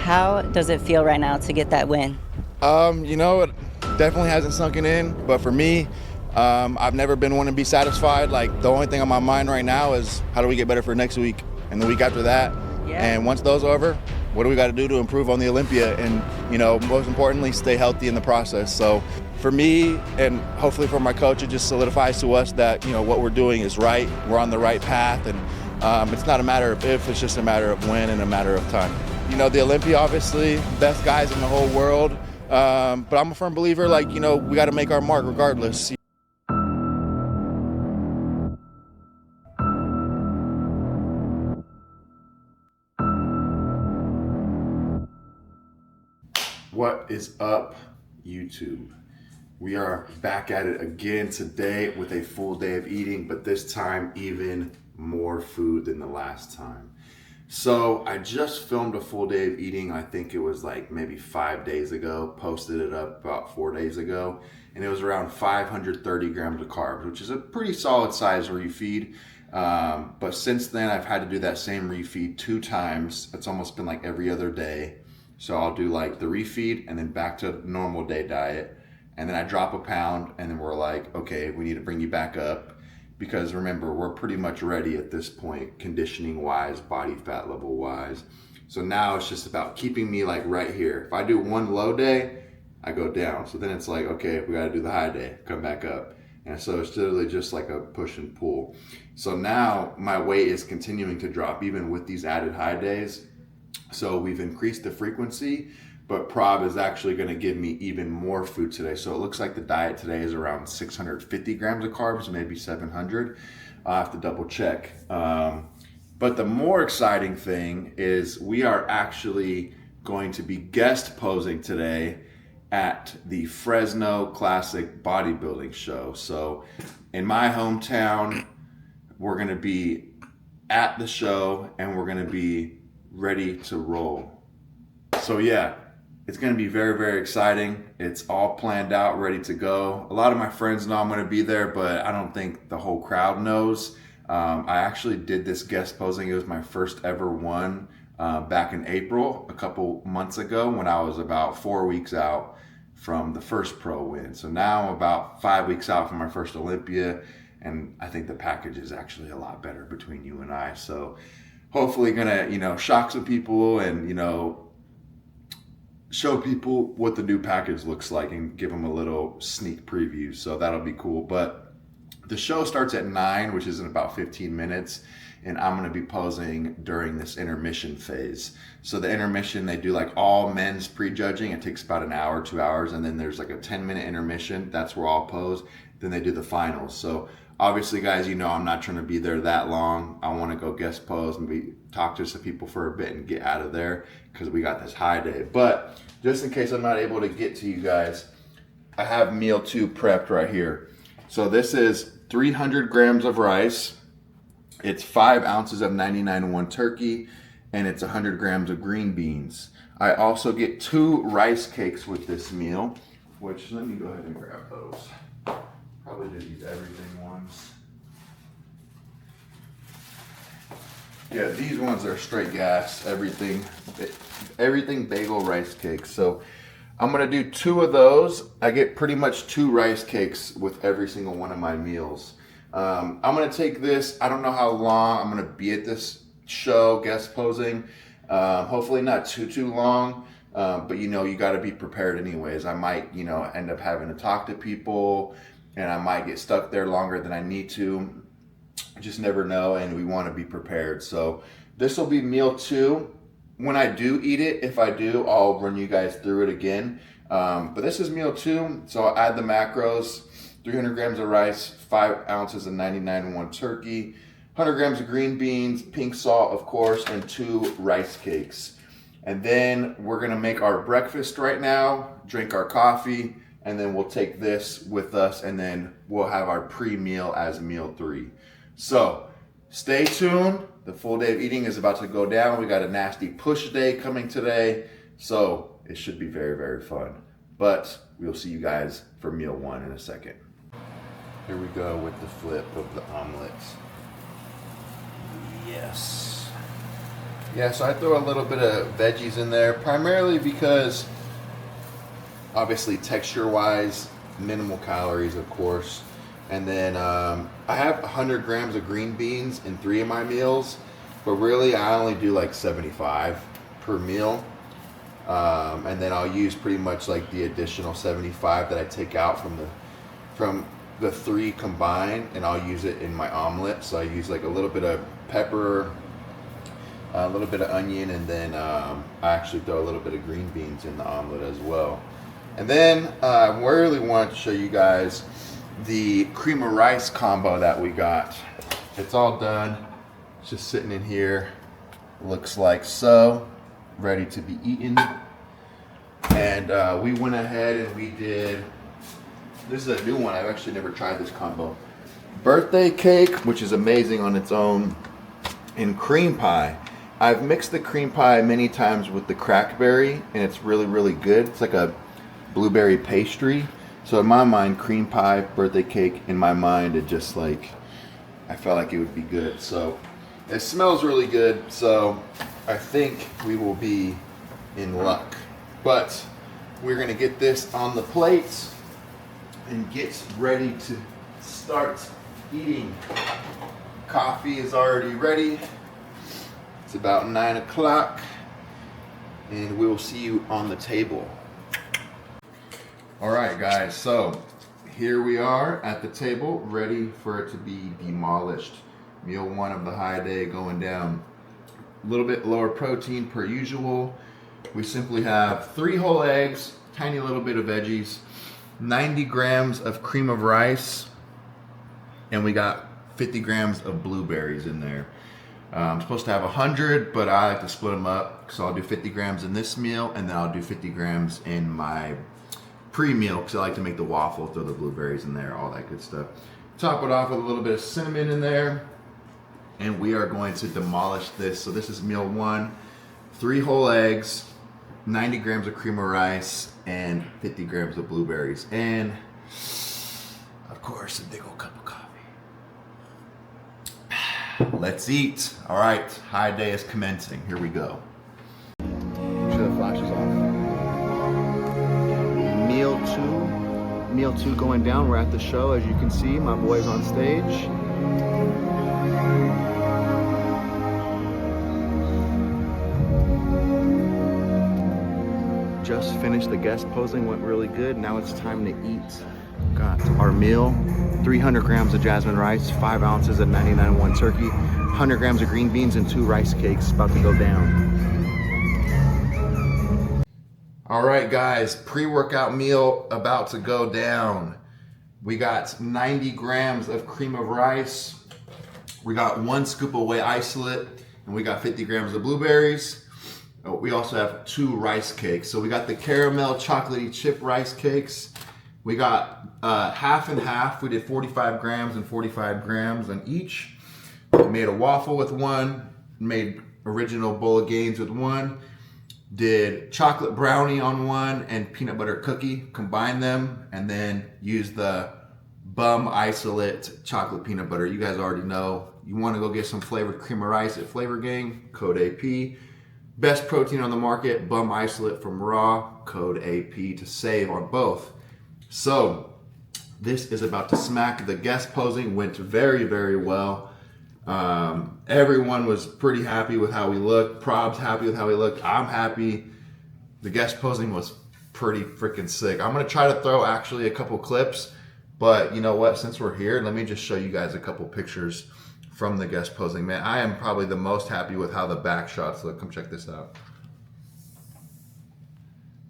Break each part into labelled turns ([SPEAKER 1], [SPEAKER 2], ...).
[SPEAKER 1] How does it feel right now to get that win?
[SPEAKER 2] It definitely hasn't sunken in, but for me, I've never been one to be satisfied. Like, the only thing on my mind right now is how do we get better for next week and the week after that.
[SPEAKER 1] Yeah.
[SPEAKER 2] And once those are over, what do we got to do to improve on the Olympia and, most importantly, stay healthy in the process. So for me, and hopefully for my coach, it just solidifies to us that, what we're doing is right. We're on the right path, and it's not a matter of if, it's just a matter of when and a matter of time. The Olympia, obviously, best guys in the whole world. But I'm a firm believer, we got to make our mark regardless.
[SPEAKER 3] What is up, YouTube? We are back at it again today with a full day of eating, but this time even more food than the last time. So I just filmed a full day of eating. I think it was like maybe 5 days ago, posted it up about 4 days ago, and it was around 530 grams of carbs, which is a pretty solid size refeed. But since then, I've had to do that same refeed 2 times. It's almost been like every other day. So I'll do like the refeed and then back to normal day diet. And then I drop a pound and then we're like, okay, we need to bring you back up. Because remember, we're pretty much ready at this point, conditioning wise, body fat level wise. So now it's just about keeping me like right here. If I do one low day, I go down. So then it's like, okay, we got to do the high day, come back up. And so it's literally just like a push and pull. So now my weight is continuing to drop even with these added high days. So we've increased the frequency, but Prob is actually going to give me even more food today. So it looks like the diet today is around 650 grams of carbs, maybe 700. I'll have to double check. But the more exciting thing is we are actually going to be guest posing today at the Fresno Classic Bodybuilding Show. So in my hometown, we're going to be at the show and we're going to be ready to roll. So yeah, it's going to be very, very exciting. It's all planned out, ready to go. A lot of my friends know I'm going to be there, but I don't think the whole crowd knows. I actually did this guest posing. It was my first ever one back in April, a couple months ago, when I was about 4 weeks out from the first pro win. So now I'm about 5 weeks out from my first Olympia, and I think the package is actually a lot better between you and I. So hopefully gonna, shock some people and, show people what the new package looks like and give them a little sneak preview. So that'll be cool. But the show starts at 9, which is in about 15 minutes. And I'm gonna be posing during this intermission phase. So the intermission, they do like all men's prejudging. It takes about an hour, 2 hours. And then there's like a 10-minute intermission. That's where I'll pose. Then they do the finals. So obviously, guys, I'm not trying to be there that long. I want to go guest pose and talk to some people for a bit and get out of there because we got this high day. But just in case I'm not able to get to you guys, I have meal 2 prepped right here. So this is 300 grams of rice. It's 5 ounces of 99.1 turkey, and it's 100 grams of green beans. I also get 2 rice cakes with this meal, which let me go ahead and grab those. Probably do these everything ones. Yeah, these ones are straight gas, everything bagel rice cakes. So I'm gonna do 2 of those. I get pretty much 2 rice cakes with every single one of my meals. I'm gonna take this, I don't know how long I'm gonna be at this show, guest posing. Hopefully not too long. But you gotta be prepared anyways. I might, end up having to talk to people, and I might get stuck there longer than I need to. I just never know, and we want to be prepared. So this will be meal 2. When I do eat it, if I do, I'll run you guys through it again. But this is meal 2, so I'll add the macros: 300 grams of rice, 5 ounces of 99.1 turkey, 100 grams of green beans, pink salt, of course, and 2 rice cakes. And then we're gonna make our breakfast right now, drink our coffee, and then we'll take this with us, and then we'll have our pre-meal as meal 3. So stay tuned. The full day of eating is about to go down. We got a nasty push day coming today, so it should be very, very fun. But we'll see you guys for meal 1 in a second. Here we go with the flip of the omelets. Yes. Yeah, so I throw a little bit of veggies in there, primarily because obviously texture-wise, minimal calories, of course. And then I have 100 grams of green beans in 3 of my meals, but really I only do like 75 per meal. And then I'll use pretty much like the additional 75 that I take out from the 3 combined, and I'll use it in my omelet. So I use like a little bit of pepper, a little bit of onion, and then I actually throw a little bit of green beans in the omelet as well. And then I really wanted to show you guys the cream of rice combo that we got. It's all done. It's just sitting in here. Looks like so. Ready to be eaten. And we went ahead and we did, this is a new one. I've actually never tried this combo. Birthday cake, which is amazing on its own, and cream pie. I've mixed the cream pie many times with the crackberry, and it's really, really good. It's like a blueberry pastry. So in my mind, cream pie, birthday cake, in my mind, it just like, I felt like it would be good. So it smells really good. So I think we will be in luck. But we're gonna get this on the plates and get ready to start eating. Coffee is already ready. It's about 9 o'clock, and we will see you on the table. All right, guys, so here we are at the table, ready for it to be demolished. Meal 1 of the high day going down. A little bit lower protein per usual. We simply have 3 whole eggs, tiny little bit of veggies, 90 grams of cream of rice, and we got 50 grams of blueberries in there. I'm supposed to have 100, but I like to split them up. So I'll do 50 grams in this meal, and then I'll do 50 grams in my pre-meal, because I like to make the waffle, throw the blueberries in there, all that good stuff. Top it off with a little bit of cinnamon in there, and we are going to demolish this. So this is meal 1, 3 whole eggs, 90 grams of cream of rice, and 50 grams of blueberries, and of course a big old cup of coffee. Let's eat. All right, high day is commencing. Here we go. Make sure the flash is off. Meal two going down. We're at the show, as you can see. My boy's on stage. Just finished the guest posing, went really good. Now it's time to eat. Got our meal, 300 grams of jasmine rice, 5 ounces of 99.1 turkey, 100 grams of green beans, and 2 rice cakes about to go down. All right, guys, pre-workout meal about to go down. We got 90 grams of cream of rice. We got 1 scoop of whey isolate, and we got 50 grams of blueberries. We also have 2 rice cakes. So we got the caramel chocolatey chip rice cakes. We got half and half. We did 45 grams and 45 grams on each. We made a waffle with 1, made original bowl of gains with 1, did chocolate brownie on 1 and peanut butter cookie, combined them, and then used the Bum Isolate chocolate peanut butter. You guys already know. You want to go get some flavored cream of rice at Flavor Gang, code AP. Best protein on the market, Bum Isolate from Raw, code AP to save on both. So this is about to smack. The guest posing went very, very well. Everyone was pretty happy with how we looked. Prob's happy with how we looked. I'm happy. The guest posing was pretty freaking sick. I'm gonna try to throw actually a couple clips, but you know what? Since we're here, let me just show you guys a couple pictures from the guest posing. Man, I am probably the most happy with how the back shots look. Come check this out.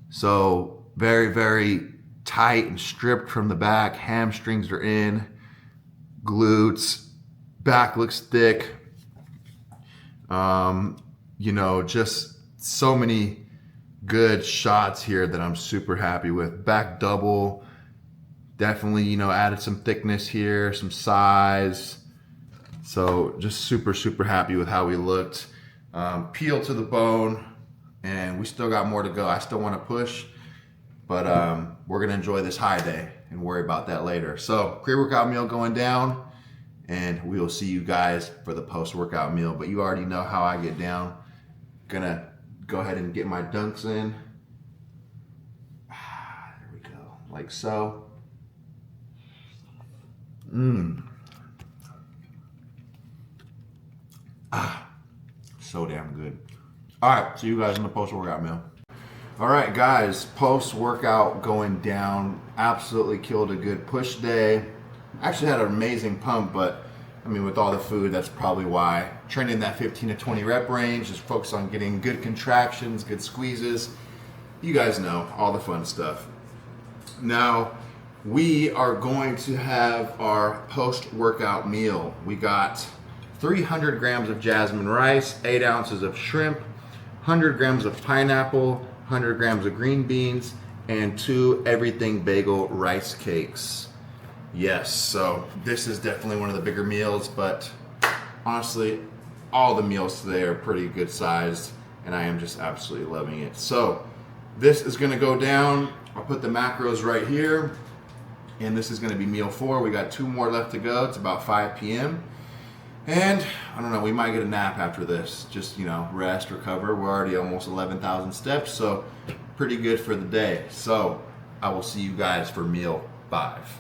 [SPEAKER 3] So very, very tight and stripped from the back. Hamstrings are in, glutes, back looks thick. You know, just so many good shots here that I'm super happy with. Back double, definitely, you know, added some thickness here, some size. So just super, super happy with how we looked. Peeled to the bone, and we still got more to go. I still want to push, but we're gonna enjoy this high day and worry about that later. So pre-workout meal going down, and we will see you guys for the post-workout meal. But you already know how I get down. Gonna go ahead and get my dunks in. There we go, like so. So damn good. All right, see you guys in the post-workout meal. All right, guys, post-workout going down. Absolutely killed a good push day. Actually had an amazing pump, but I mean, with all the food, that's probably why. Training that 15 to 20 rep range, just focus on getting good contractions, good squeezes. You guys know, all the fun stuff. Now, we are going to have our post-workout meal. We got 300 grams of jasmine rice, 8 ounces of shrimp, 100 grams of pineapple, 100 grams of green beans, and 2 everything bagel rice cakes. Yes, so this is definitely one of the bigger meals, but honestly, all the meals today are pretty good sized, and I am just absolutely loving it. So this is gonna go down. I'll put the macros right here, and this is gonna be meal 4. We got 2 more left to go. It's about 5 p.m. And I don't know, we might get a nap after this. Just, you know, rest, recover. We're already almost 11,000 steps, so pretty good for the day. So I will see you guys for meal 5.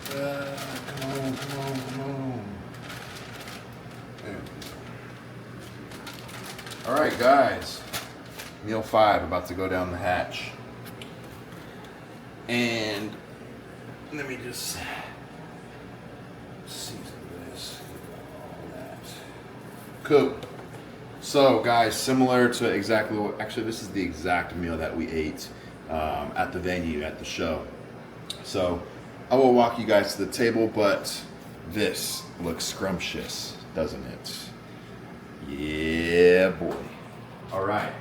[SPEAKER 3] Come on. All right, guys. Meal 5 about to go down the hatch. And let me just season this. All that. Cool. So, guys, similar to exactly what, actually, this is the exact meal that we ate at the venue, at the show. So, I will walk you guys to the table, but this looks scrumptious, doesn't it? Yeah, boy. All right.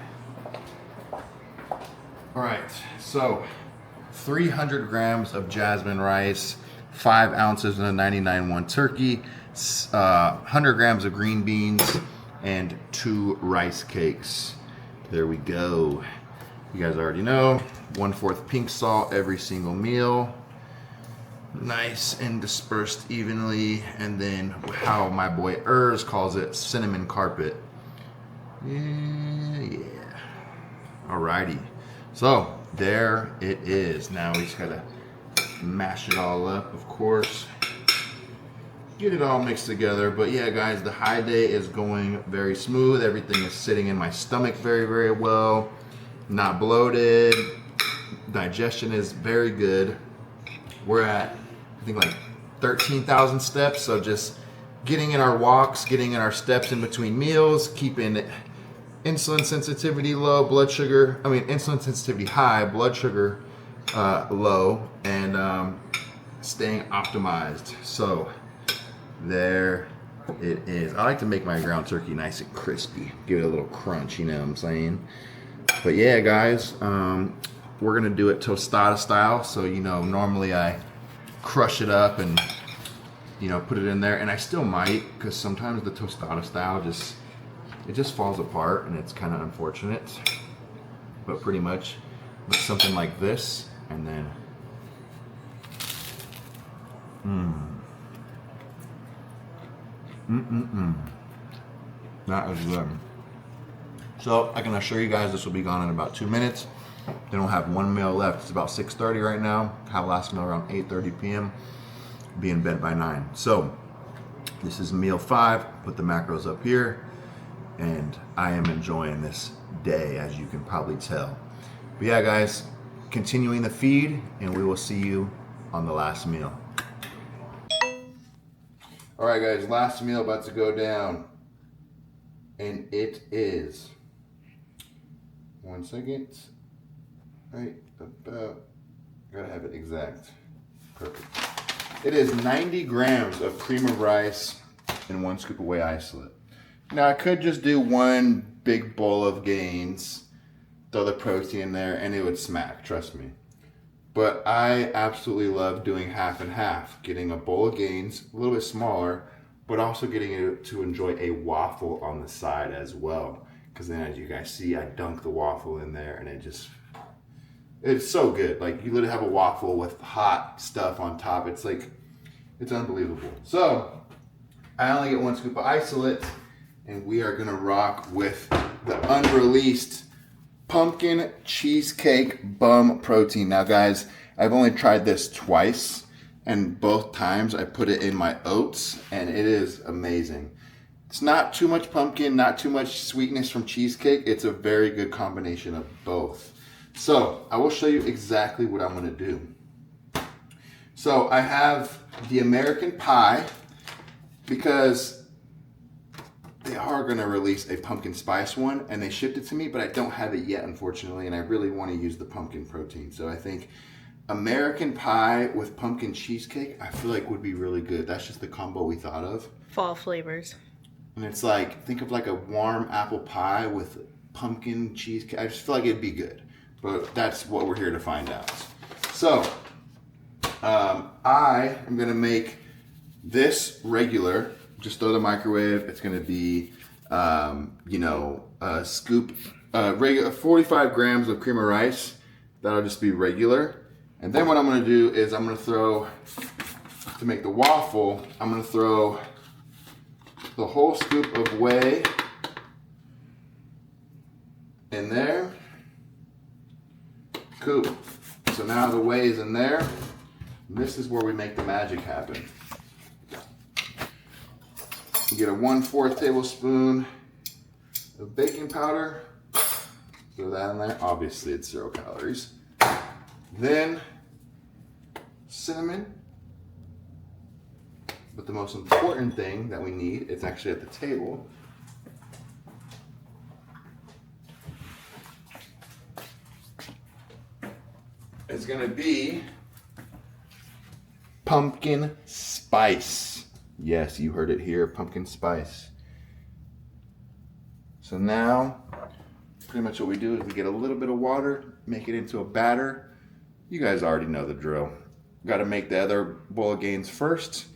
[SPEAKER 3] So 300 grams of jasmine rice, 5 ounces of a 99.1 turkey, 100 grams of green beans, and 2 rice cakes. There we go. You guys already know, 1/4 pink salt every single meal. Nice and dispersed evenly, and then how my boy Urs calls it, cinnamon carpet. Yeah. Alrighty. So there it is. Now we just gotta mash it all up, of course. Get it all mixed together. But yeah, guys, the high day is going very smooth. Everything is sitting in my stomach very, very well. Not bloated. Digestion is very good. We're at, I think, like 13,000 steps. So just getting in our walks, getting in our steps in between meals, keeping insulin sensitivity low, insulin sensitivity high, blood sugar low, and staying optimized. So there it is. I like to make my ground turkey nice and crispy, give it a little crunch, you know what I'm saying? But yeah, guys, we're gonna do it tostada style. So, you know, normally I crush it up and, you know, put it in there, and I still might, because sometimes the tostada style just falls apart, and it's kind of unfortunate. But pretty much with something like this, and then that is good. So I can assure you guys this will be gone in about 2 minutes. Then we'll have 1 meal left. It's about 6:30 right now. Have last meal around 8:30 p.m. Be in bed by 9. So this is meal 5. Put the macros up here, and I am enjoying this day, as you can probably tell. But yeah, guys, continuing the feed, and we will see you on the last meal. All right, guys, last meal about to go down, and it is, 1 second, right about, gotta have it exact, perfect. It is 90 grams of cream of rice and 1 scoop of whey isolate. Now I could just do 1 big bowl of gains, throw the protein in there, and it would smack, trust me. But I absolutely love doing half and half, getting a bowl of gains, a little bit smaller, but also getting it to enjoy a waffle on the side as well. Because then, as you guys see, I dunk the waffle in there, and it's so good. Like, you literally have a waffle with hot stuff on top. It's unbelievable. So I only get 1 scoop of isolate, and we are gonna rock with the unreleased pumpkin cheesecake bum protein. Now guys, I've only tried this twice, and both times I put it in my oats, and it is amazing. It's not too much pumpkin, not too much sweetness from cheesecake. It's a very good combination of both. So I will show you exactly what I'm gonna do. So I have the American pie, because they are gonna release a pumpkin spice one, and they shipped it to me, but I don't have it yet, unfortunately, and I really wanna use the pumpkin protein. So I think American pie with pumpkin cheesecake, I feel like would be really good. That's just the combo we thought of.
[SPEAKER 4] Fall flavors.
[SPEAKER 3] And it's like, think of like a warm apple pie with pumpkin cheesecake. I just feel like it'd be good, but that's what we're here to find out. So, I am gonna make this regular, just throw the microwave. It's gonna be, you know, a scoop, regular 45 grams of cream of rice. That'll just be regular. And then what I'm gonna do is I'm gonna throw, to make the waffle, I'm gonna throw the whole scoop of whey in there. Cool. So now the whey is in there. This is where we make the magic happen. You get a 1/4 tablespoon of baking powder. Throw that in there. Obviously it's 0 calories. Then cinnamon. But the most important thing that we need, it's actually at the table. It's gonna be pumpkin spice. Yes, you heard it here, pumpkin spice. So now, pretty much what we do is we get a little bit of water, make it into a batter. You guys already know the drill. Got to make the other bowl of gains first,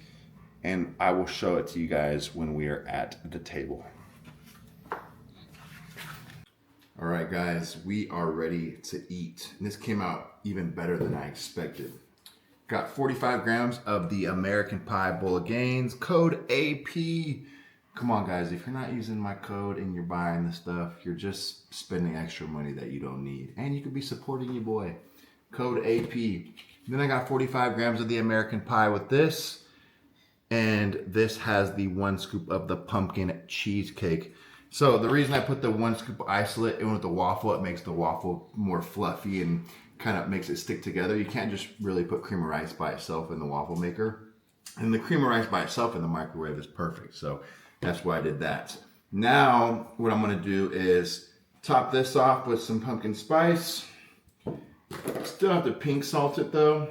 [SPEAKER 3] and I will show it to you guys when we are at the table. All right, guys, we are ready to eat. And this came out even better than I expected. Got 45 grams of the American Pie bowl of gains, code AP. Come on, guys, if you're not using my code and you're buying this stuff, you're just spending extra money that you don't need. And you could be supporting your boy. Code AP. Then I got 45 grams of the American Pie with this. And this has the 1 scoop of the pumpkin cheesecake. So the reason I put the 1 scoop of isolate in with the waffle, it makes the waffle more fluffy and kind of makes it stick together. You can't just really put cream of rice by itself in the waffle maker. And the cream of rice by itself in the microwave is perfect. So that's why I did that. Now, what I'm gonna do is top this off with some pumpkin spice. Still have to pink salt it though.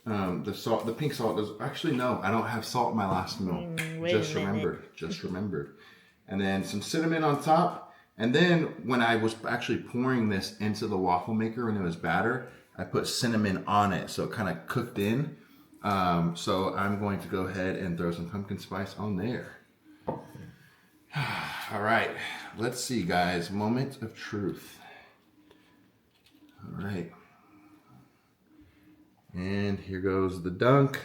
[SPEAKER 3] The pink salt is, actually no, I don't have salt in my last meal. Just remembered. And then some cinnamon on top. And then when I was actually pouring this into the waffle maker when it was batter, I put cinnamon on it so it kind of cooked in. So I'm going to go ahead and throw some pumpkin spice on there. All right, let's see, guys. Moment of truth. All right. And here goes the dunk.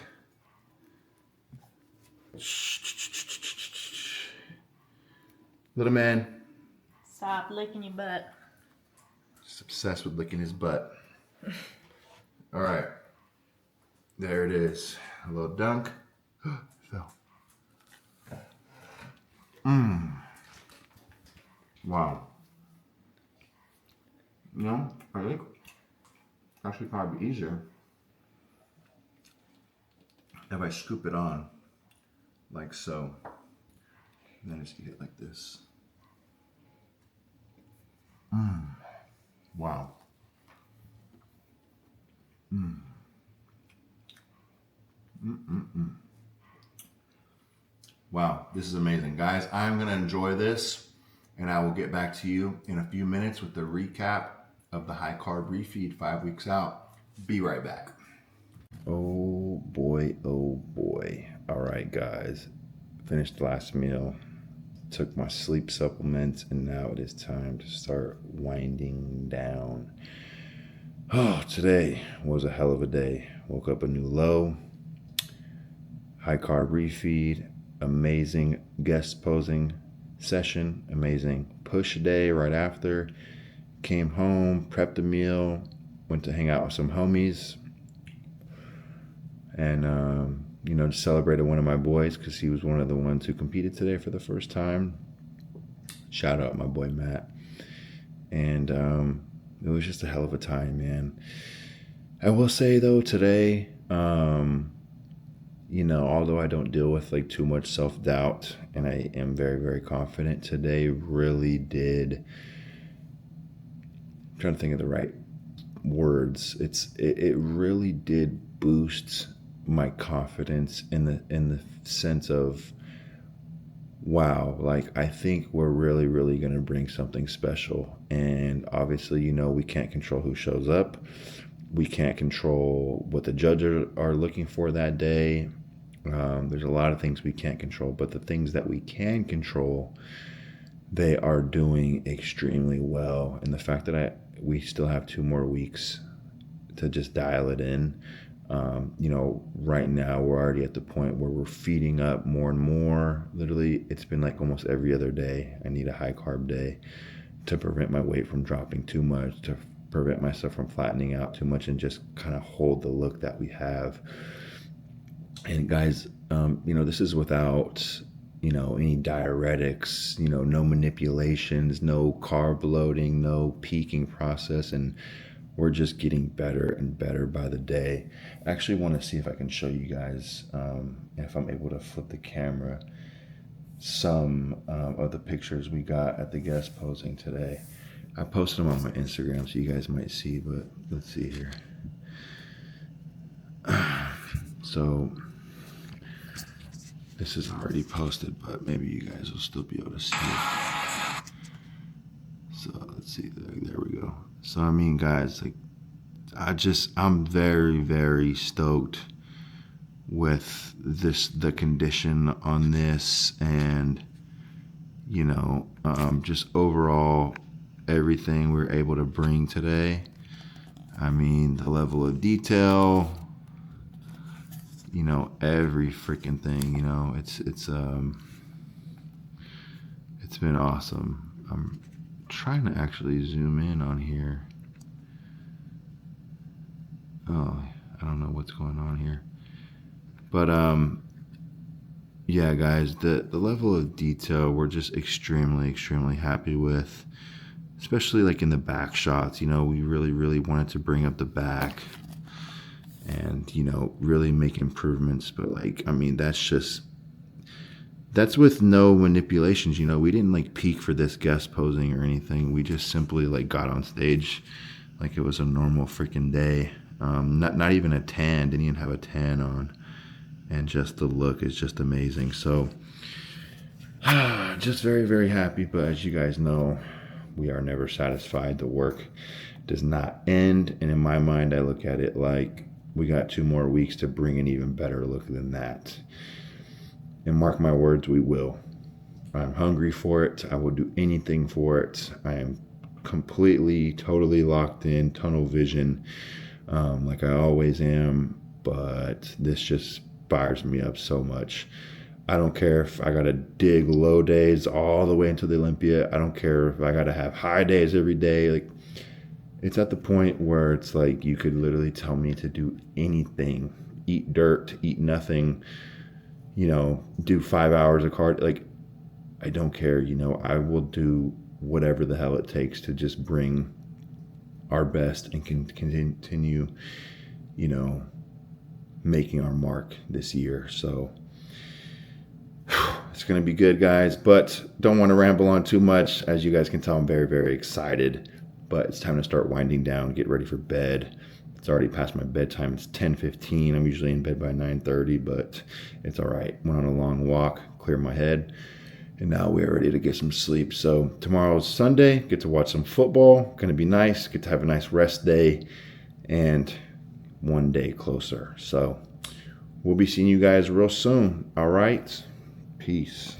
[SPEAKER 3] Little man.
[SPEAKER 4] Stop licking your butt.
[SPEAKER 3] Just obsessed with licking his butt. All right. There it is. A little dunk. Fell. Wow. No, I think actually probably easier if I scoop it on like so. And then I just eat it like this. Wow. Wow, this is amazing. Guys, I'm gonna enjoy this, and I will get back to you in a few minutes with the recap of the high carb refeed 5 weeks out. Be right back. Oh boy, oh boy. All right, guys, finished the last meal, took my sleep supplements, and now it is time to start winding down. Oh, today was a hell of a day. Woke up a new low, high carb refeed, amazing guest posing session, amazing push day right after. Came home, prepped a meal, went to hang out with some homies, and just celebrated one of my boys because he was one of the ones who competed today for the first time. Shout out my boy Matt. And it was just a hell of a time, man. I will say though, today, although I don't deal with like too much self-doubt, and I am very, very confident, today really did, I'm trying to think of the right words. It really did boost my confidence in the sense of, wow, like I think we're really, really going to bring something special. And obviously, we can't control who shows up. We can't control what the judges are looking for that day. There's a lot of things we can't control, but the things that we can control, they are doing extremely well. And the fact that we still have 2 more weeks to just dial it in. Right now we're already at the point where we're feeding up more and more. Literally, it's been like almost every other day. I need a high carb day to prevent my weight from dropping too much, to prevent myself from flattening out too much, and just kind of hold the look that we have. And guys, this is without, any diuretics, no manipulations, no carb loading, no peaking process. And we're just getting better and better by the day. I actually want to see if I can show you guys, if I'm able to flip the camera, some of the pictures we got at the guest posing today. I posted them on my Instagram so you guys might see, but let's see here. So this is already posted, but maybe you guys will still be able to see it. So let's see, there we go. So I mean, guys, like I'm very, very stoked with the condition on this, and just overall everything we're able to bring today. I mean, the level of detail, every freaking thing, it's been awesome. I'm trying to actually zoom in on here. Oh, I don't know what's going on here. But yeah, guys, the level of detail we're just extremely, extremely happy with, especially like in the back shots. We really, really wanted to bring up the back and really make improvements. But like, I mean, that's with no manipulations. We didn't like peak for this guest posing or anything. We just simply like got on stage like it was a normal freaking day. Not even a tan, didn't even have a tan on, and just the look is just amazing. So just very, very happy. But as you guys know, we are never satisfied. The work does not end, and in my mind I look at it like we got 2 more weeks to bring an even better look than that. And mark my words, we will. I'm hungry for it. I will do anything for it. I am completely, totally locked in, tunnel vision, like I always am. But this just fires me up so much. I don't care if I got to dig low days all the way into the Olympia. I don't care if I got to have high days every day. Like, it's at the point where it's like you could literally tell me to do anything. Eat dirt, eat nothing, do 5 hours of cardio. Like, I don't care, I will do whatever the hell it takes to just bring our best and continue, making our mark this year. So it's going to be good, guys, but don't want to ramble on too much. As you guys can tell, I'm very, very excited, but it's time to start winding down, get ready for bed. It's already past my bedtime. It's 10:15. I'm usually in bed by 9:30, but it's all right. Went on a long walk, cleared my head, and now we're ready to get some sleep. So tomorrow's Sunday. Get to watch some football. Going to be nice. Get to have a nice rest day, and one day closer. So we'll be seeing you guys real soon. All right. Peace.